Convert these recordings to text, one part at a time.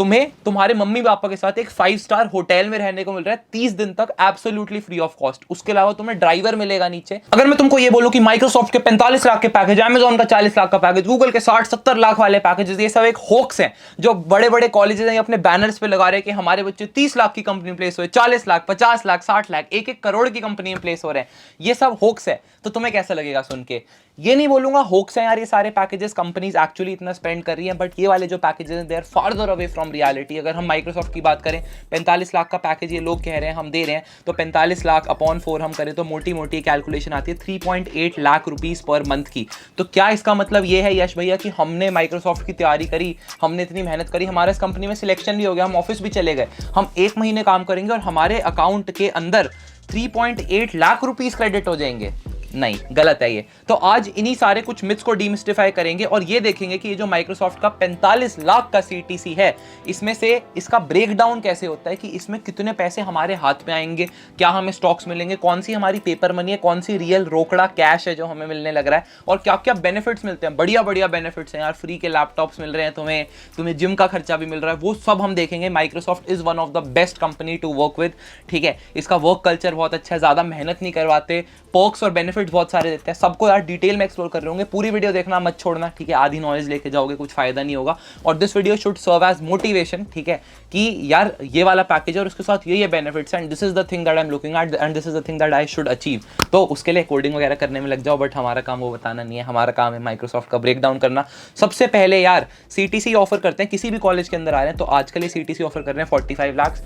तुम्हें तुम्हारे mummy papa के साथ एक 5 स्टार होटल में रहने को मिल रहा है 30 दिन तक एब्सोल्युटली फ्री ऑफ कॉस्ट। उसके अलावा तुम्हें ड्राइवर मिलेगा नीचे। अगर मैं तुमको ये बोलूं कि माइक्रोसॉफ्ट के 45 लाख के पैकेज, अमेजॉन का 40 लाख का पैकेज, गूगल के 60-70 लाख वाले पैकेजेस, ये सब एक होक्स हैं जो बड़े बड़े कॉलेजेस हैं अपने बैनर्स पे लगा रहे हैं कि हमारे बच्चे 30 लाख की कंपनी में प्लेस हुए, 40 लाख, 50 लाख, 60 लाख, 1-1 करोड़ की कंपनी में प्लेस हो रहे हैं। ये सब होक्स है। तो तुम्हें कैसा लगेगा सुन के? ये नहीं बोलूंगा होक्स है यार ये सारे पैकेजेस, कंपनीज एक्चुअली इतना स्पेंड कर रही हैं, बट ये वाले जो पैकेजेस हैं they are farther away from reality. अगर हम माइक्रोसॉफ्ट की बात करें, 45 लाख का पैकेज ये लोग कह रहे हैं हम दे रहे हैं, तो 45 लाख अपॉन 4 हम करें तो मोटी मोटी कैलकुलेशन आती है 3.8 लाख रुपीस पर मंथ की। तो क्या इसका मतलब ये है यश भैया कि हमने माइक्रोसॉफ्ट की तैयारी करी, हमने इतनी मेहनत करी, हमारे इस कंपनी में सिलेक्शन भी हो गया, हम ऑफिस भी चले गए, हम 1 महीने काम करेंगे और हमारे अकाउंट के अंदर 3.8 लाख रुपीस क्रेडिट हो जाएंगे? नहीं, गलत है ये। तो आज इन्हीं सारे कुछ मिथ्स को डीमिस्टिफाई करेंगे और ये देखेंगे कि ये जो माइक्रोसॉफ्ट का 45 लाख का सीटीसी है, इसमें से इसका ब्रेकडाउन कैसे होता है कि इसमें कितने पैसे हमारे हाथ में आएंगे, क्या हमें स्टॉक्स मिलेंगे, कौन सी हमारी पेपर मनी है, कौन सी रियल रोकड़ा कैश है जो हमें मिलने लग रहा है, और क्या क्या बेनिफिट्स मिलते हैं। बढ़िया बढ़िया बेनिफिट्स हैं यार, फ्री के लैपटॉप्स मिल रहे हैं तुम्हें जिम का खर्चा भी मिल रहा है, वो सब हम देखेंगे। Microsoft is one of the best company to work with, ठीक है। इसका वर्क कल्चर बहुत अच्छा है, ज्यादा मेहनत नहीं करवाते, पर्क्स और बेनिफिट्स बहुत सारे देते हैं। सबको यार डिटेल में एक्सप्लोर कर रहे होंगे, पूरी वीडियो देखना मत छोड़ना, ठीक है। आधी नॉलेज लेके जाओगे कुछ फायदा नहीं होगा। और this video should serve as motivation, ठीक है, कि यार ये वाला पैकेज है और उसके साथ ये benefits and this is the thing that I am looking at and this is the thing that I should achieve. तो उसके लिए कोडिंग वगैरह करने में लग जाओ, बट हमारा काम वो बताना नहीं है, हमारा काम है माइक्रोसॉफ्ट का ब्रेक डाउन करना। सबसे पहले यार सीटीसी ऑफर करते हैं, किसी भी कॉलेज के अंदर आ रहे हैं तो आजकल ये सीटीसी ऑफर कर रहे हैं 45 लाख,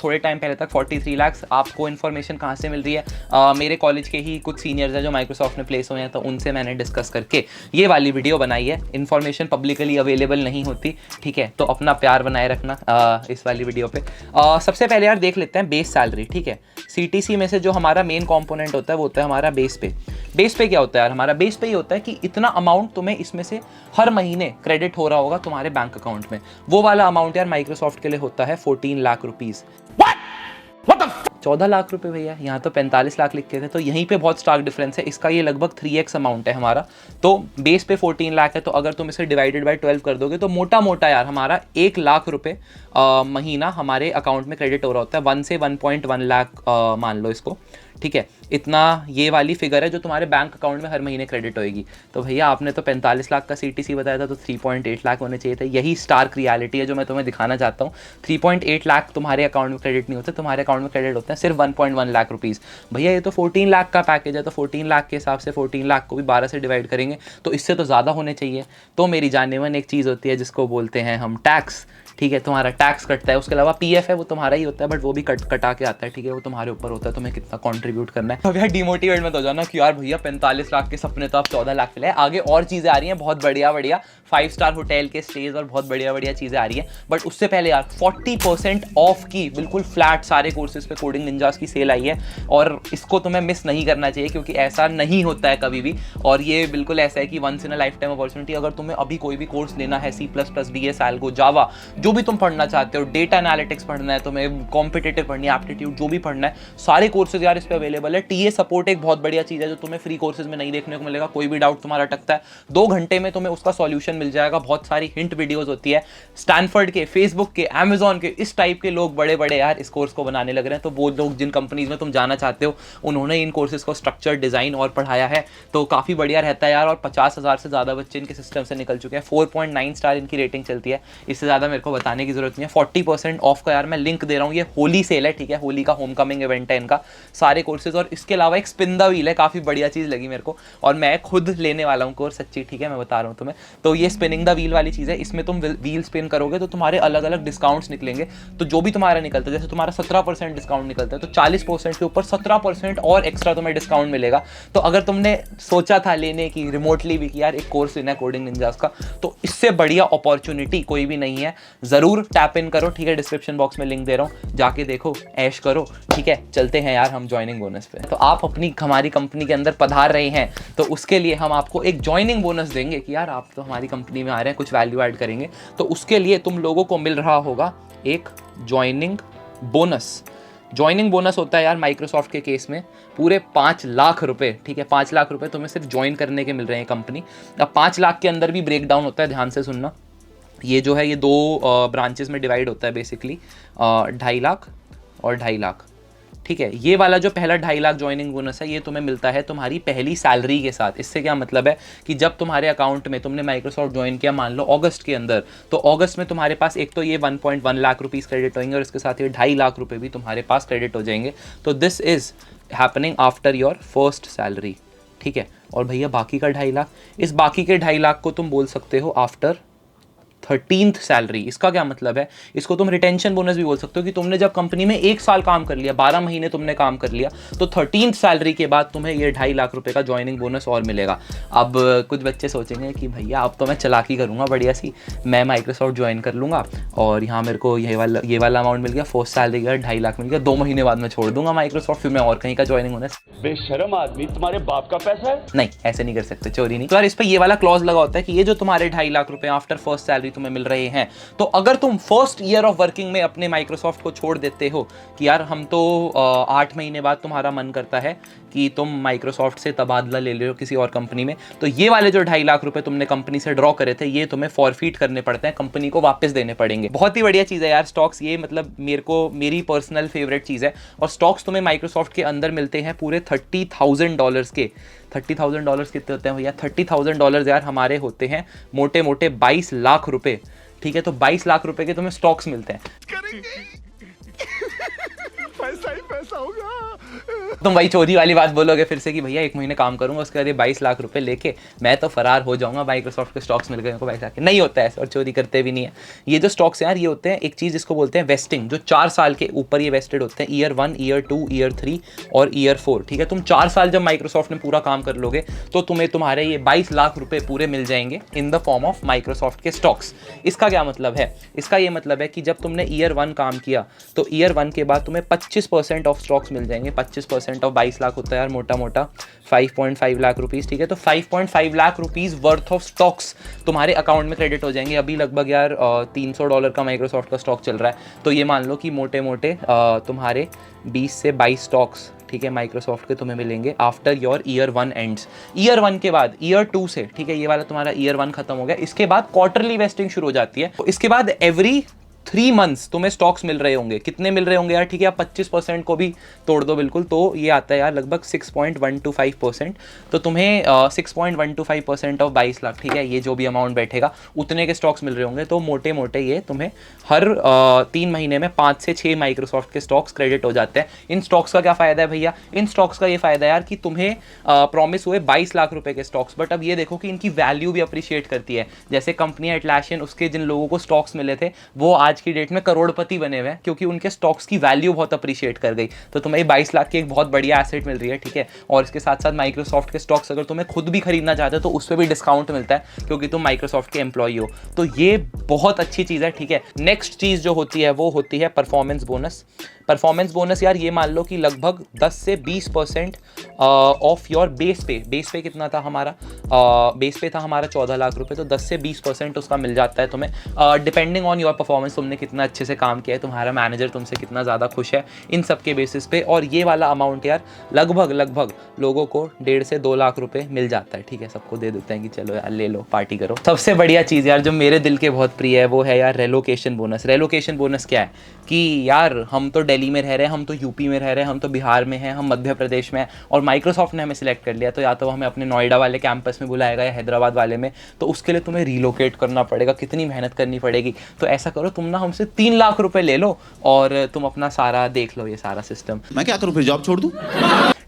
थोड़े टाइम पहले तक 43 लाख। आपको इन्फॉर्मेशन कहाँ से मिल रही है? मेरे कॉलेज के ही कुछ सीनियर्स हैं जो माइक्रोसॉफ्ट में प्लेस हुए हैं, तो उनसे मैंने डिस्कस करके ये वाली वीडियो बनाई है। इन्फॉर्मेशन पब्लिकली अवेलेबल नहीं होती, ठीक है, तो अपना प्यार बनाए रखना इस वाली वीडियो पे। सबसे पहले यार देख लेते हैं बेस सैलरी, ठीक है। सीटीसी में से जो हमारा मेन कंपोनेंट होता है वो होता है हमारा बेस पे। बेस पे क्या होता है यार? हमारा बेस पे ही होता है कि इतना अमाउंट तुम्हें इसमें से हर महीने क्रेडिट हो रहा होगा तुम्हारे बैंक अकाउंट में। वो वाला अमाउंट यार माइक्रोसॉफ्ट के लिए होता है 14 लाख रुपीज। 14 लाख रुपए भैया, यहाँ तो 45 लाख लिखे थे, तो यहीं पे बहुत स्टार्क डिफरेंस है। इसका ये लगभग 3x अमाउंट है हमारा। तो बेस पे 14 लाख है, तो अगर तुम इसे डिवाइडेड बाय 12 कर दोगे तो मोटा मोटा यार हमारा 1 लाख रुपए महीना हमारे अकाउंट में क्रेडिट हो रहा होता है। 1 से 1.1 लाख मान लो इसको, ठीक है। इतना ये वाली फिगर है जो तुम्हारे बैंक अकाउंट में हर महीने क्रेडिट होएगी। तो भैया आपने तो 45 लाख का सीटीसी बताया था, तो 3.8 लाख होने चाहिए थे। यही स्टार्क रियलिटी है जो मैं तुम्हें दिखाना चाहता हूँ। 3.8 लाख तुम्हारे अकाउंट में क्रेडिट नहीं होते, तुम्हारे अकाउंट में क्रेडिट होते हैं सिर्फ 1.1 लाख रुपीज़। भैया ये तो 14 लाख का पैकेज है, तो 14 लाख के हिसाब से 14 लाख को भी 12 से डिवाइड करेंगे तो इससे तो ज़्यादा होने चाहिए। तो मेरी जानेमन एक चीज़ होती है जिसको बोलते हैं हम टैक्स, ठीक है। तुम्हारा टैक्स कटता है, उसके अलावा पीएफ है वो तुम्हारा ही होता है, बट वो भी कटा के आता है, ठीक है। वो तुम्हारे ऊपर होता है तुम्हें कितना कंट्रीब्यूट करना है। अब यार डिमोटिवेट मत हो जाना कि यार भैया 45 लाख के सपने तो आप 14 लाख पे ले। आगे और चीज़ें आ रही हैं बहुत बढ़िया बढ़िया, 5 स्टार होटल के स्टेज और बहुत बढ़िया बढ़िया चीज़ें आ रही हैं। बट उससे पहले यार 40% ऑफ की बिल्कुल फ्लैट सारे कोर्सेज पे कोडिंग निंजास की सेल आई है, और इसको तुम्हें मिस नहीं करना चाहिए क्योंकि ऐसा नहीं होता है कभी भी। और ये बिल्कुल ऐसा है कि once in a lifetime opportunity. अगर तुम्हें अभी कोई भी कोर्स लेना है, C++, DS, एल्गो, जावा, जो भी तुम पढ़ना चाहते हो, डेटा एनालिटिक्स पढ़ना है तुम्हें, कॉम्पिटिटिव पढ़नी है, एप्टीट्यूड, जो भी पढ़ना है, सारे कोर्सेज यार इस पे अवेलेबल है। टीए सपोर्ट एक बहुत बढ़िया चीज़ है जो तुम्हें फ्री कोर्सेज में नहीं देखने को मिलेगा। कोई भी डाउट तुम्हारा अटकता है 2 घंटे में तुम्हें उसका सॉल्यूशन मिल जाएगा। बहुत सारी हिंट वीडियोस होती है। स्टैनफोर्ड के, फेसबुक के, अमेजॉन के, इस टाइप के लोग बड़े बड़े यार इस कोर्स को बनाने लग रहे हैं। तो वो लोग जिन कंपनीज में तुम जाना चाहते हो उन्होंने इन कोर्सेज को स्ट्रक्चर, डिजाइन और पढ़ाया है, तो काफ़ी बढ़िया रहता है यार। और 50,000 से ज़्यादा बच्चे इनके सिस्टम से निकल चुके हैं। 4.9 स्टार इनकी रेटिंग चलती है, इससे ज़्यादा मेरे को बताने की जरूरत नहीं है। 40% ऑफ का यार मैं लिंक दे रहा हूँ। ये होली सेल है, ठीक है, होली का होम कमिंग इवेंट है इनका, सारे कोर्सेज। और इसके अलावा एक स्पिन द व्हील है, काफ़ी बढ़िया चीज़ लगी मेरे को, और मैं खुद लेने वाला हूँ कोर्स, सच्ची, ठीक है, मैं बता रहा हूँ तुम्हें। तो ये स्पिनिंग द व्हील वाली चीज़ है, इसमें तुम व्हील स्पिन करोगे तो तुम्हारे अलग अलग डिस्काउंट्स निकलेंगे। तो जो भी तुम्हारा निकलता है, जैसे तुम्हारा 17% डिस्काउंट निकलता है, तो 40% के ऊपर 17% और एक्स्ट्रा तुम्हें डिस्काउंट मिलेगा। तो अगर तुमने सोचा था लेने की रिमोटली भी कि यार एक कोर्स लेना है कोडिंग निंजास का, तो इससे बढ़िया अपॉर्चुनिटी कोई भी नहीं है। ज़रूर टैप इन करो, ठीक है, डिस्क्रिप्शन बॉक्स में लिंक दे रहा हूँ, जाके देखो, ऐश करो, ठीक है। चलते हैं यार हम ज्वाइनिंग बोनस पे। तो आप अपनी हमारी कंपनी के अंदर पधार रहे हैं, तो उसके लिए हम आपको एक ज्वाइनिंग बोनस देंगे कि यार आप तो हमारी कंपनी में आ रहे हैं, कुछ वैल्यू ऐड करेंगे, तो उसके लिए तुम लोगों को मिल रहा होगा एक ज्वाइनिंग बोनस। ज्वाइनिंग बोनस होता है यार माइक्रोसॉफ्ट के केस में पूरे 5 लाख रुपए, ठीक है। 5 लाख रुपए तुम्हें सिर्फ ज्वाइन करने के मिल रहे हैं कंपनी। अब 5 लाख के अंदर भी ब्रेक डाउन होता है, ध्यान से सुनना। ये जो है ये दो ब्रांचेस में डिवाइड होता है बेसिकली, 2.5 लाख और 2.5 लाख। ठीक है, ये वाला जो पहला 2.5 लाख ज्वाइनिंग बोनस है ये तुम्हें मिलता है तुम्हारी पहली सैलरी के साथ। इससे क्या मतलब है कि जब तुम्हारे अकाउंट में तुमने माइक्रोसॉफ्ट ज्वाइन किया मान लो अगस्त के अंदर, तो अगस्त में तुम्हारे पास एक तो ये 1.1 लाख रुपीज़ क्रेडिट होंगे और इसके साथ ये 2.5 लाख रुपए भी तुम्हारे पास क्रेडिट हो जाएंगे। तो this is happening after your first salary. ठीक है, और भैया बाकी का 2.5 लाख, इस बाकी के 2.5 लाख को तुम बोल सकते हो आफ्टर 13th सैलरी। इसका क्या मतलब है, इसको तुम रिटेंशन बोनस भी बोल सकते हो कि तुमने जब कंपनी में 1 साल काम कर लिया, 12 महीने तुमने काम कर लिया, तो 13th सैलरी के बाद तुम्हें ये 2.5 लाख रुपए का ज्वाइनिंग बोनस और मिलेगा। अब कुछ बच्चे सोचेंगे कि भैया अब तो मैं चालाकी करूंगा बढ़िया सी, मैं माइक्रोसॉफ्ट ज्वाइन कर लूंगा और यहाँ मेरे को ये वाला अमाउंट मिल गया, फर्स्ट सैलरी का 2.5 लाख मिल गया, 2 महीने बाद मैं छोड़ दूंगा माइक्रोसॉफ्ट, फिर मैं और कहीं का ज्वाइनिंग बोनस। बेशरम आदमी, तुम्हारे बाप का पैसा है। नहीं, ऐसे नहीं कर सकते, चोरी नहीं। तो यार इस पर ये वाला क्लॉज लगा होता है कि ये जो तुम्हारे 2.5 लाख रुपए आफ्टर फर्स्ट सैलरी तुम्हें मिल रहे हैं, तो अगर तुम फर्स्ट ईयर ऑफ वर्किंग में अपने माइक्रोसॉफ्ट को छोड़ देते हो कि यार हम तो 8 महीने बाद तुम्हारा मन करता है कि तुम माइक्रोसॉफ्ट से तबादला ले लो किसी और कंपनी में, तो ये वाले जो 2.5 लाख रुपए तुमने कंपनी से ड्रॉ करे थे ये तुम्हें फॉरफीट करने पड़ते हैं, कंपनी को वापस देने पड़ेंगे। बहुत ही बढ़िया चीज़ है यार स्टॉक्स, ये मतलब मेरी पर्सनल फेवरेट चीज़ है। और स्टॉक्स तुम्हें माइक्रोसॉफ्ट के अंदर मिलते हैं पूरे $30,000 के। $30,000 कितने होते हैं भैया? $30,000 यार हमारे होते हैं मोटे मोटे 22 लाख रुपए। ठीक है, तो 22 लाख रुपए के तुम्हें स्टॉक्स मिलते हैं। पैसा ही पैसा होगा। तुम वही चोरी वाली बात बोलोगे फिर से कि भैया 1 महीने काम करूंगा उसके बाद 22 लाख रुपए लेके मैं तो फरार हो जाऊंगा, माइक्रोसॉफ्ट के स्टॉक्स मिल गए मेरे को 22 लाख के। नहीं होता है ऐसा, और चोरी करते भी नहीं है। ये जो स्टॉक्स हैं यार ये होते हैं एक चीज़ जिसको बोलते हैं वेस्टिंग, जो 4 साल के ऊपर ये वेस्टेड होते हैं, ईयर 1, ईयर 2, ईयर 3 और ईयर 4। ठीक है, तुम 4 साल जब माइक्रोसॉफ्ट में पूरा काम कर लोगे तो तुम्हें तुम्हारे ये 22 लाख रुपए पूरे मिल जाएंगे in the form of Microsoft के स्टॉक्स। इसका क्या मतलब है? इसका ये मतलब है कि जब तुमने ईयर 1 काम किया तो ईयर 1 के बाद तुम्हें 25% ऑफ स्टॉक्स मिल जाएंगे। 25% ऑफ 22 लाख होता है यार मोटा मोटा 5.5 लाख रुपीज़। ठीक है, तो 5.5 lakh rupees worth of stocks तुम्हारे अकाउंट में क्रेडिट हो जाएंगे। अभी लगभग यार $300 का माइक्रोसॉफ्ट का स्टॉक चल रहा है, तो ये मान लो कि मोटे मोटे तुम्हारे 20 से 22 स्टॉक्स, ठीक है, माइक्रोसॉफ्ट के तुम्हें मिलेंगे after your year 1 ends. Year 1 के बाद ईयर 2 से, ठीक है, ये वाला तुम्हारा ईयर 1 खत्म हो गया, इसके बाद क्वार्टरली वेस्टिंग शुरू हो जाती है। तो इसके बाद एवरी 3 मंथ्स तुम्हें स्टॉक्स मिल रहे होंगे। कितने मिल रहे होंगे यार? ठीक है, आप 25% को भी तोड़ दो बिल्कुल, तो ये आता है यार लगभग 6.125%। तो तुम्हें 6.125% ऑफ 22 लाख, ठीक है, ये जो भी अमाउंट बैठेगा उतने के स्टॉक्स मिल रहे होंगे। तो मोटे मोटे ये तुम्हें हर 3 महीने में 5 से 6 माइक्रोसॉफ्ट के स्टॉक्स क्रेडिट हो जाते हैं। इन स्टॉक्स का क्या फ़ायदा है भैया? इन स्टॉक्स का ये फ़ायदा है यार कि तुम्हें प्रॉमिस हुए 22 लाख रुपए के स्टॉक्स, बट अब ये देखो कि इनकी वैल्यू भी अप्रिशिएट करती है। जैसे कंपनी एटलासियन, उसके जिन लोगों को स्टॉक्स मिले थे वो आज की डेट में करोड़पति बने हुए हैं क्योंकि उनके स्टॉक्स की वैल्यू बहुत अप्रिशिएट कर गई। तो तुम्हें 22 लाख की एक बहुत बढ़िया एसेट मिल रही है। ठीक है, और इसके साथ साथ माइक्रोसॉफ्ट के स्टॉक्स अगर तुम्हें खुद भी खरीदना चाहते हो तो उस पर भी डिस्काउंट मिलता है क्योंकि तुम माइक्रोसॉफ्ट के एम्प्लॉई हो। तो ये बहुत अच्छी चीज़ है। ठीक है, नेक्स्ट चीज़ जो होती है वो होती है परफॉर्मेंस बोनस। परफॉर्मेंस बोनस यार ये मान लो कि लगभग 10 से 20% ऑफ योर बेस पे। बेस पे कितना था हमारा? बेस पे था हमारा 14 लाख रुपए, तो 10 से 20% उसका मिल जाता है तुम्हें, डिपेंडिंग ऑन योर परफॉर्मेंस, तुमने कितना अच्छे से काम किया है, तुम्हारा मैनेजर तुमसे कितना ज़्यादा खुश है, इन सब के बेसिस पे। और ये वाला अमाउंट यार लगभग लोगों को 1.5 से 2 लाख रुपए मिल जाता है। ठीक है, सबको दे देते हैं कि चलो यार ले लो, पार्टी करो। सबसे बढ़िया चीज़ यार जो मेरे दिल के बहुत प्रिय है वो है यार रेलोकेशन बोनस। रेलोकेशन बोनस क्या है कि यार हम तो दिल्ली में रह रहे हैं, हम तो यूपी में रह रहे हैं, हम तो बिहार में हैं, हम मध्य प्रदेश में हैं, और माइक्रोसॉफ्ट ने हमें सिलेक्ट कर लिया, तो या तो हमें अपने नोएडा वाले कैंपस में बुलाएगा या हैदराबाद वाले में, तो उसके लिए तुम्हें रिलोकेट करना पड़ेगा, कितनी मेहनत करनी पड़ेगी। तो ऐसा करो, तुम ना हमसे 3 लाख रुपए ले लो और तुम अपना सारा देख लो, ये सारा सिस्टम। मैं क्या करूं फिर, जॉब छोड़ दूं?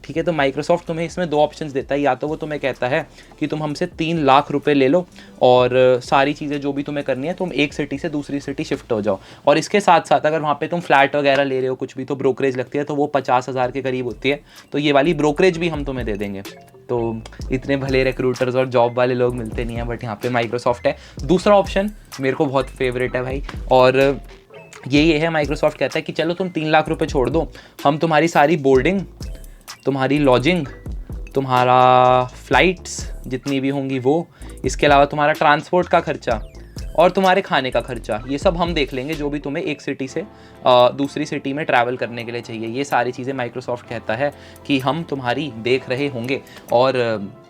ठीक है, तो माइक्रोसॉफ्ट तुम्हें इसमें 2 ऑप्शंस देता है। या तो वो तुम्हें कहता है कि तुम हमसे 3 लाख रुपए ले लो और सारी चीज़ें जो भी तुम्हें करनी है तुम एक सिटी से दूसरी सिटी शिफ्ट हो जाओ, और इसके साथ साथ अगर वहाँ पे तुम फ्लैट वगैरह ले रहे हो कुछ भी, तो ब्रोकरेज लगती है, तो वो 50,000 के करीब होती है, तो ये वाली ब्रोकरेज भी हम तुम्हें दे देंगे। तो इतने भले रिक्रूटर्स और जॉब वाले लोग मिलते नहीं हैं, बट यहाँ पे माइक्रोसॉफ्ट है। दूसरा ऑप्शन मेरे को बहुत फेवरेट है भाई, और ये है माइक्रोसॉफ्ट कहता है कि चलो तुम 3 लाख रुपए छोड़ दो, हम तुम्हारी सारी बोर्डिंग, तुम्हारी लॉजिंग, तुम्हारा फ्लाइट्स जितनी भी होंगी वो, इसके अलावा तुम्हारा ट्रांसपोर्ट का खर्चा और तुम्हारे खाने का खर्चा, ये सब हम देख लेंगे, जो भी तुम्हें एक सिटी से दूसरी सिटी में ट्रैवल करने के लिए चाहिए, ये सारी चीज़ें माइक्रोसॉफ्ट कहता है कि हम तुम्हारी देख रहे होंगे और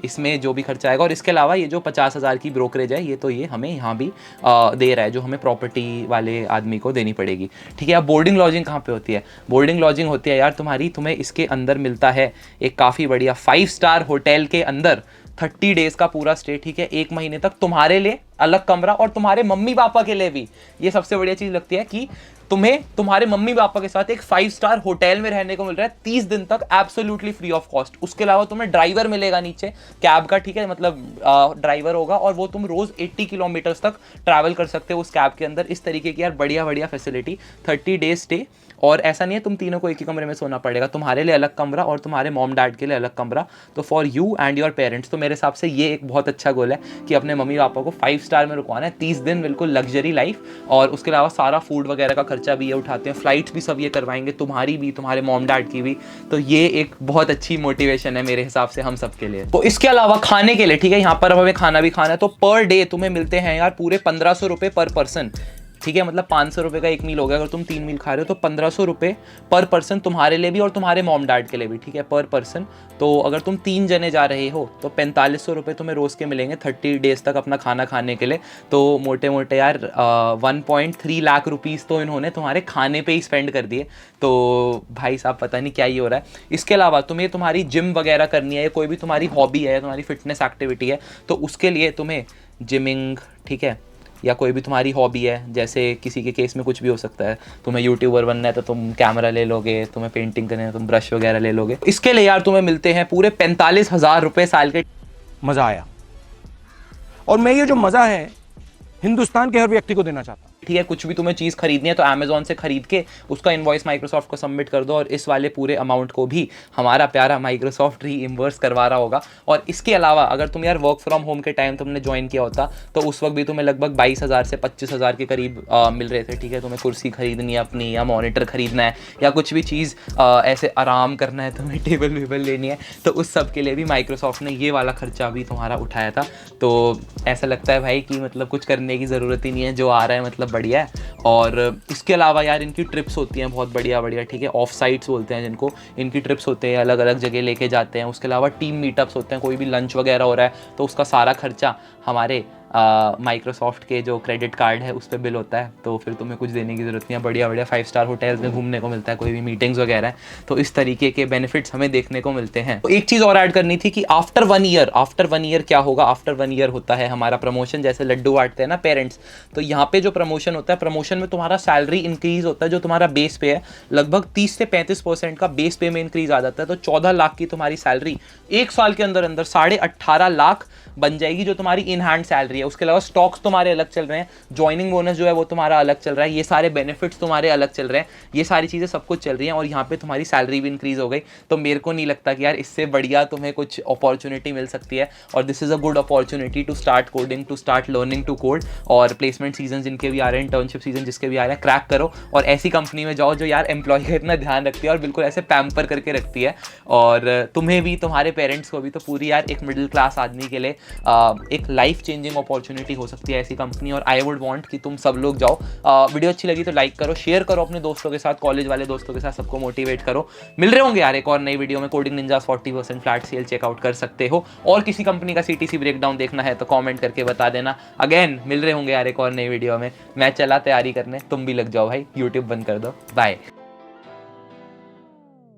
इसमें जो भी खर्चा आएगा। और इसके अलावा ये जो 50,000 की ब्रोकरेज है, ये तो ये हमें यहाँ भी दे रहा है, जो हमें प्रॉपर्टी वाले आदमी को देनी पड़ेगी, ठीक है। अब बोर्डिंग लॉजिंग कहाँ पे होती है? बोर्डिंग लॉजिंग होती है यार तुम्हारी, तुम्हें इसके अंदर मिलता है एक काफ़ी बढ़िया 5 स्टार होटल के अंदर 30 डेज का पूरा स्टे, ठीक है, 1 महीने तक तुम्हारे लिए अलग कमरा और तुम्हारे मम्मी पापा के लिए भी। ये सबसे बढ़िया चीज़ लगती है कि तुम्हें तुम्हारे मम्मी पापा के साथ एक 5 स्टार होटल में रहने को मिल रहा है 30 दिन तक एब्सोल्युटली फ्री ऑफ कॉस्ट। उसके अलावा तुम्हें ड्राइवर मिलेगा नीचे कैब का, ठीक है, मतलब ड्राइवर होगा और वो तुम रोज 80 किलोमीटर्स तक ट्रैवल कर सकते हो उस कैब के अंदर। इस तरीके की यार बढ़िया बढ़िया फैसिलिटी, 30 डेज स्टे। और ऐसा नहीं है तुम तीनों को एक ही कमरे में सोना पड़ेगा, तुम्हारे लिए अलग कमरा और तुम्हारे मॉम डैड के लिए अलग कमरा, तो for you and your parents. तो मेरे हिसाब से ये एक बहुत अच्छा गोल है कि अपने मम्मी पापा को 5 स्टार में रुकवाना है, 30 दिन बिल्कुल लग्जरी लाइफ। और उसके अलावा सारा फूड वगैरह का खर्चा भी ये उठाते हैं, फ्लाइट्स भी सब ये करवाएंगे, तुम्हारी भी, तुम्हारे मॉम डैड की भी। तो ये एक बहुत अच्छी मोटिवेशन है मेरे हिसाब से हम सब के लिए। तो इसके अलावा खाने के लिए, ठीक है, यहाँ पर अब हमें खाना भी खाना है, तो पर डे तुम्हें मिलते हैं यार पूरे 1500 रुपये पर पर्सन, ठीक है, मतलब 500 रुपये का एक मील हो गया। अगर तुम 3 मील खा रहे हो तो 1500 रुपये पर पर्सन तुम्हारे लिए भी और तुम्हारे मॉम डैड के लिए भी, ठीक है, पर पर्सन। तो अगर तुम 3 जने जा रहे हो तो 4500 रुपये तुम्हें रोज़ के मिलेंगे 30 डेज तक अपना खाना खाने के लिए। तो मोटे मोटे यार 1.3 लाख रुपीज़ तो इन्होंने तुम्हारे खाने पे ही स्पेंड कर दिए। तो भाई साहब पता नहीं क्या ही हो रहा है। इसके अलावा तुम्हें तुम्हारी जिम वगैरह करनी है, कोई भी तुम्हारी हॉबी है, तुम्हारी फिटनेस एक्टिविटी है, तो उसके लिए तुम्हें जिमिंग, ठीक है, या कोई भी तुम्हारी हॉबी है, जैसे किसी के केस में कुछ भी हो सकता है, तुम्हें यूट्यूबर बनना है तो तुम कैमरा ले लोगे, तुम्हें पेंटिंग करनी है तुम ब्रश वगैरह ले लोगे। इसके लिए यार तुम्हें मिलते हैं पूरे 45,000 रुपये साल के। मजा आया और मैं ये जो मजा है हिंदुस्तान के हर व्यक्ति को देना चाहता हूं। ठीक है, कुछ भी तुम्हें चीज़ खरीदनी है तो अमेजोन से खरीद के उसका इनवॉइस माइक्रोसॉफ्ट को सबमिट कर दो और इस वाले पूरे अमाउंट को भी हमारा प्यारा माइक्रोसॉफ्ट रीइंबर्स करवा रहा होगा। और इसके अलावा अगर तुम यार वर्क फ्रॉम होम के टाइम तुमने ज्वाइन किया होता तो उस वक्त भी तुम्हें लगभग 22,000 से 25,000 के करीब मिल रहे थे, ठीक है। तुम्हें कुर्सी खरीदनी है अपनी, या मॉनिटर खरीदना है, या कुछ भी चीज़ ऐसे आराम करना है, तुम्हें टेबल वेबल लेनी है, तो उस सब के लिए भी माइक्रोसॉफ्ट ने ये वाला खर्चा भी तुम्हारा उठाया था। तो ऐसा लगता है भाई कि मतलब कुछ करने की ज़रूरत ही नहीं है, जो आ रहा है मतलब बढ़िया है। और इसके अलावा यार इनकी ट्रिप्स होती हैं बहुत बढ़िया बढ़िया, ठीक है, ऑफ साइट्स बोलते हैं जिनको, इनकी ट्रिप्स होते हैं, अलग अलग जगह लेके जाते हैं। उसके अलावा टीम मीटअप्स होते हैं, कोई भी लंच वगैरह हो रहा है तो उसका सारा खर्चा हमारे माइक्रोसॉफ्ट के जो क्रेडिट कार्ड है उस पर बिल होता है, तो फिर तुम्हें कुछ देने की ज़रूरत नहीं है। बढ़िया बढ़िया 5 स्टार होटल्स में घूमने को मिलता है, कोई भी मीटिंग्स वगैरह है, तो इस तरीके के बेनिफिट्स हमें देखने को मिलते हैं। तो एक चीज़ और ऐड करनी थी कि आफ्टर वन ईयर क्या होगा। आफ्टर 1 ईयर होता है हमारा प्रमोशन, जैसे लड्डू बांटते हैं ना पेरेंट्स, तो यहाँ पे जो प्रमोशन होता है, प्रमोशन में तुम्हारा सैलरी इंक्रीज होता है, जो तुम्हारा बेस पे है लगभग 30 से 35% का बेस पे में इंक्रीज आ जाता है। तो 14 लाख की तुम्हारी सैलरी 1 साल के अंदर 18.5 लाख बन जाएगी, जो तुम्हारी इन हैंड सैलरी है। उसके अलावा स्टॉक्स तुम्हारे अलग चल रहे हैं, ज्वाइनिंग बोनस जो है वो तुम्हारा अलग चल रहा है, ये सारे बेनिफिट्स तुम्हारे अलग चल रहे हैं, ये सारी चीज़ें सब कुछ चल रही हैं और यहाँ पे तुम्हारी सैलरी भी इंक्रीज हो गई। तो मेरे को नहीं लगता कि यार इससे बढ़िया तुम्हें कुछ अपॉर्चुनिटी मिल सकती है। और this is a good opportunity to start coding, to start learning to code. और प्लेसमेंट सीजन जिनके भी आ रहे हैं, इंटर्नशिप सीजन जिसके भी आ रहे हैं, क्रैक करो और ऐसी कंपनी में जाओ जो यार एम्प्लॉय का इतना ध्यान रखती है और बिल्कुल ऐसे पैम्पर करके रखती है। और तुम्हें भी, तुम्हारे पेरेंट्स को भी, तो पूरी यार एक मिडिल क्लास आदमी के लिए एक लाइफ चेंजिंग अपॉर्चुनिटी हो सकती है ऐसी कंपनी। और आई वुड वांट कि तुम सब लोग जाओ। वीडियो अच्छी लगी तो लाइक करो, शेयर करो अपने दोस्तों के साथ, कॉलेज वाले दोस्तों के साथ, सबको मोटिवेट करो। मिल रहे होंगे यार एक और नई वीडियो में। Coding ninjas 40% flat sale check out कर सकते हो, और किसी कंपनी का CTC ब्रेकडाउन देखना है तो कॉमेंट करके बता देना। अगेन मिल रहे होंगे यार एक और नई वीडियो में। मैं चला तैयारी करने, तुम भी लग जाओ भाई, यूट्यूब बंद कर दो। बाय।